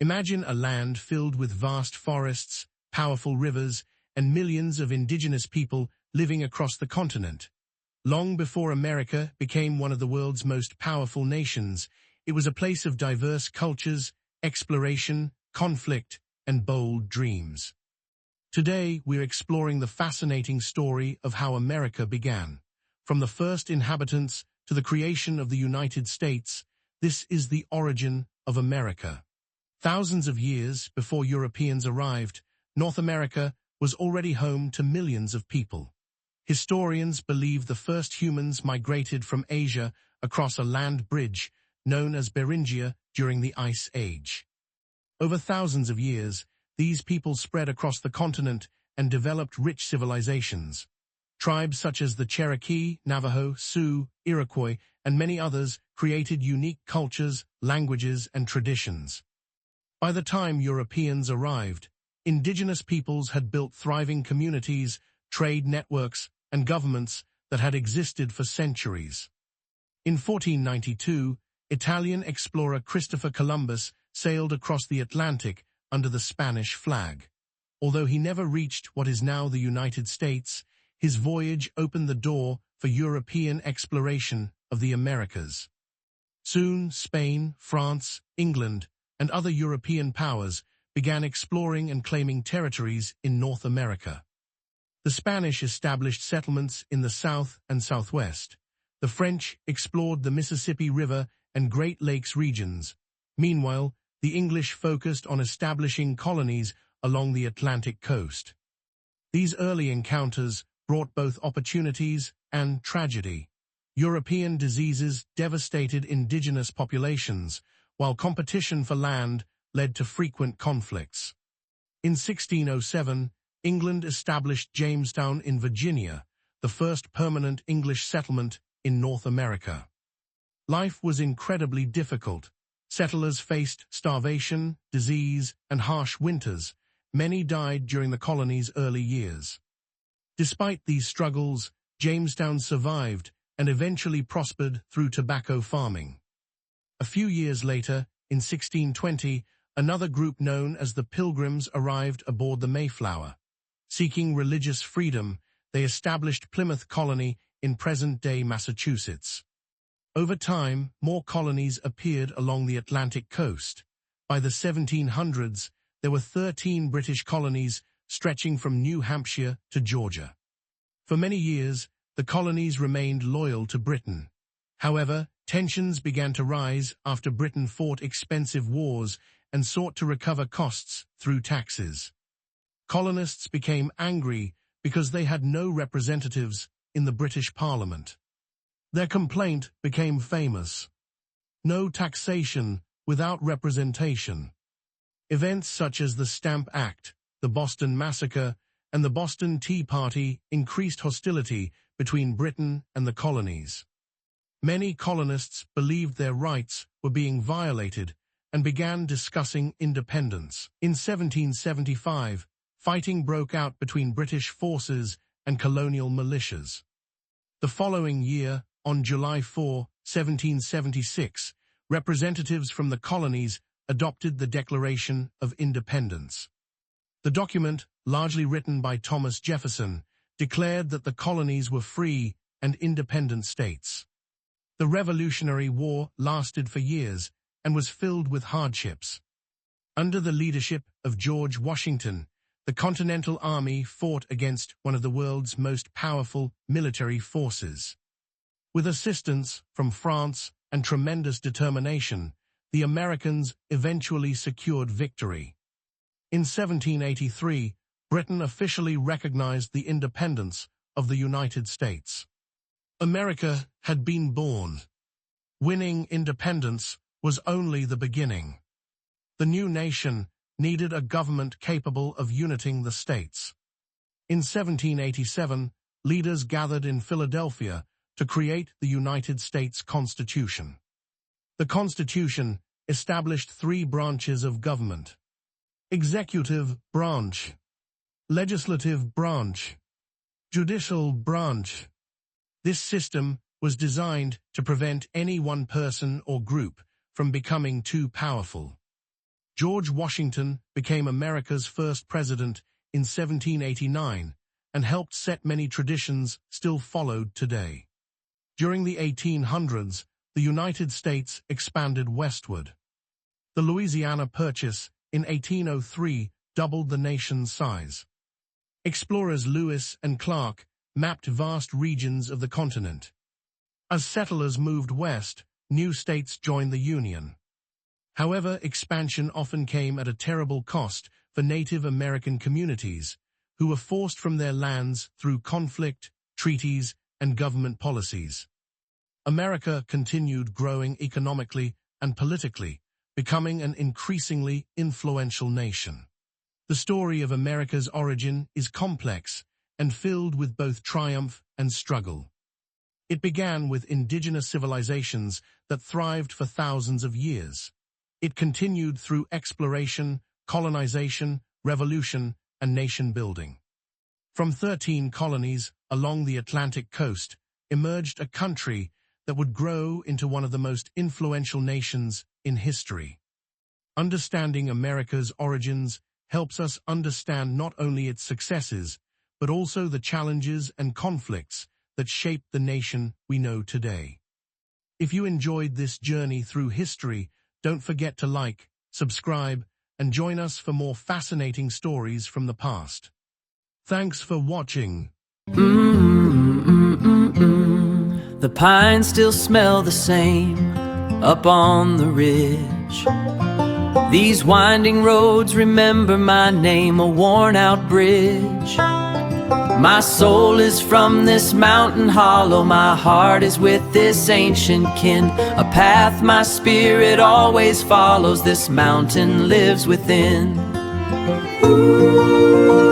Imagine a land filled with vast forests, powerful rivers, and millions of indigenous people living across the continent. Long before America became one of the world's most powerful nations, it was a place of diverse cultures, exploration, conflict, and bold dreams. Today, we're exploring the fascinating story of how America began. From the first inhabitants to the creation of the United States, this is the origin of America. Thousands of years before Europeans arrived, North America was already home to millions of people. Historians believe the first humans migrated from Asia across a land bridge known as Beringia during the Ice Age. Over thousands of years, these people spread across the continent and developed rich civilizations. Tribes such as the Cherokee, Navajo, Sioux, Iroquois, and many others created unique cultures, languages, and traditions. By the time Europeans arrived, indigenous peoples had built thriving communities, trade networks, and governments that had existed for centuries. In 1492, Italian explorer Christopher Columbus sailed across the Atlantic under the Spanish flag. Although he never reached what is now the United States, his voyage opened the door for European exploration of the Americas. Soon, Spain, France, England, and other European powers began exploring and claiming territories in North America. The Spanish established settlements in the south and southwest. The French explored the Mississippi River and Great Lakes regions. Meanwhile, the English focused on establishing colonies along the Atlantic coast. These early encounters brought both opportunities and tragedy. European diseases devastated indigenous populations, while competition for land led to frequent conflicts. In 1607, England established Jamestown in Virginia, the first permanent English settlement in North America. Life was incredibly difficult. Settlers faced starvation, disease, and harsh winters. Many died during the colony's early years. Despite these struggles, Jamestown survived and eventually prospered through tobacco farming. A few years later, in 1620, another group known as the Pilgrims arrived aboard the Mayflower. Seeking religious freedom, they established Plymouth Colony in present-day Massachusetts. Over time, more colonies appeared along the Atlantic coast. By the 1700s, there were 13 British colonies stretching from New Hampshire to Georgia. For many years, the colonies remained loyal to Britain. However, tensions began to rise after Britain fought expensive wars and sought to recover costs through taxes. Colonists became angry because they had no representatives in the British Parliament. Their complaint became famous: no taxation without representation. Events such as the Stamp Act, the Boston Massacre, and the Boston Tea Party increased hostility between Britain and the colonies. Many colonists believed their rights were being violated and began discussing independence. In 1775, fighting broke out between British forces and colonial militias. The following year, on July 4, 1776, representatives from the colonies adopted the Declaration of Independence. The document, largely written by Thomas Jefferson, declared that the colonies were free and independent states. The Revolutionary War lasted for years and was filled with hardships. Under the leadership of George Washington, the Continental Army fought against one of the world's most powerful military forces. With assistance from France and tremendous determination, the Americans eventually secured victory. In 1783, Britain officially recognized the independence of the United States. America had been born. Winning independence was only the beginning. The new nation needed a government capable of uniting the states. In 1787, leaders gathered in Philadelphia to create the United States Constitution. The Constitution established 3 branches of government: executive branch, legislative branch, judicial branch. This system was designed to prevent any one person or group from becoming too powerful. George Washington became America's first president in 1789 and helped set many traditions still followed today. During the 1800s, the United States expanded westward. The Louisiana Purchase in 1803 doubled the nation's size. Explorers Lewis and Clark mapped vast regions of the continent. As settlers moved west, new states joined the Union. However, expansion often came at a terrible cost for Native American communities, who were forced from their lands through conflict, treaties, and government policies. America continued growing economically and politically, becoming an increasingly influential nation. The story of America's origin is complex and filled with both triumph and struggle. It began with indigenous civilizations that thrived for thousands of years. It continued through exploration, colonization, revolution, and nation-building. From 13 colonies along the Atlantic coast emerged a country that would grow into one of the most influential nations in history. Understanding America's origins helps us understand not only its successes, but also the challenges and conflicts that shaped the nation we know today. If you enjoyed this journey through history, don't forget to like, subscribe, and join us for more fascinating stories from the past. Thanks for watching. The pines still smell the same up on the ridge. These winding roads remember my name, a worn-out bridge. My soul is from this mountain hollow, my heart is with this ancient kin. A path my spirit always follows, this mountain lives within. Ooh.